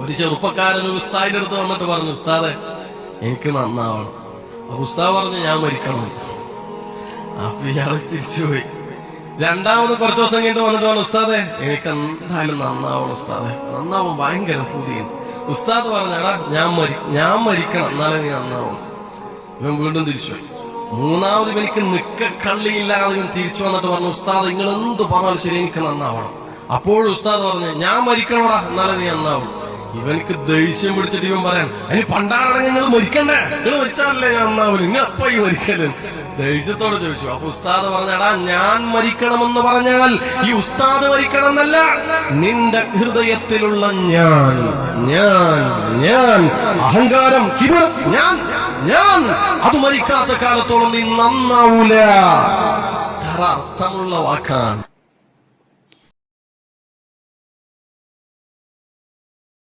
ഒരു ചെറുപ്പക്കാരൻ ഒരു ഉസ്താദിന്റെ അടുത്ത് വന്നിട്ട് പറഞ്ഞു, ഉസ്താദെ എനിക്ക് നന്നാവണം. അപ്പൊ ഉസ്താദ് പറഞ്ഞു, ഞാൻ മരിക്കണം. അപ്പൊ ഇയാള് തിരിച്ചുപോയി. രണ്ടാമത് കുറച്ചു ദിവസം കഴിഞ്ഞിട്ട് വന്നിട്ട് പറഞ്ഞു, ഉസ്താദെ എനിക്ക് എന്തായാലും നന്നാവണം ഉസ്താദെ, നന്നാവും, ഭയങ്കര പുതിയ. ഉസ്താദ് പറഞ്ഞാടാ ഞാൻ മരിക്കണം എന്നാലേ നീ നന്നാവണം. ഇവൻ വീണ്ടും തിരിച്ചുപോയി. മൂന്നാമത് ഇവനിക്ക് നിക്കക്കള്ളിയില്ലാതെ ഇവൻ തിരിച്ചു വന്നിട്ട് പറഞ്ഞു, ഉസ്താദ് നിങ്ങൾ എന്ത് പറഞ്ഞാലും ശരി എനിക്ക് നന്നാവണം. അപ്പോഴും ഉസ്താദ് പറഞ്ഞു, ഞാൻ മരിക്കണോടാ എന്നാലേ നീ നന്നാവും. ഇവനിക്ക് ദേഷ്യം പിടിച്ചിട്ട് ഇവൻ പറയാൻ, അതിന് പണ്ടാണെങ്കിൽ നിങ്ങൾ മരിക്കണ്ടേ, നിങ്ങൾ മരിച്ചാലല്ലേ ഞാൻ നന്നാവില്ല, നിങ്ങൾ അപ്പ ഈ മരിക്കല്ലേ. ദേഷ്യത്തോട് ചോദിച്ചു. അപ്പൊ ഉസ്താദ് പറഞ്ഞാടാ, ഞാൻ മരിക്കണമെന്ന് പറഞ്ഞാൽ ഈ ഉസ്താദ് മരിക്കണം എന്നല്ല, നിന്റെ ഹൃദയത്തിലുള്ള ഞാൻ അഹങ്കാരം, കിബിർ, ഞാൻ അത് മരിക്കാത്ത കാലത്തോളം നീ നന്നാവൂല. അർത്ഥമുള്ള വാക്കാണ്.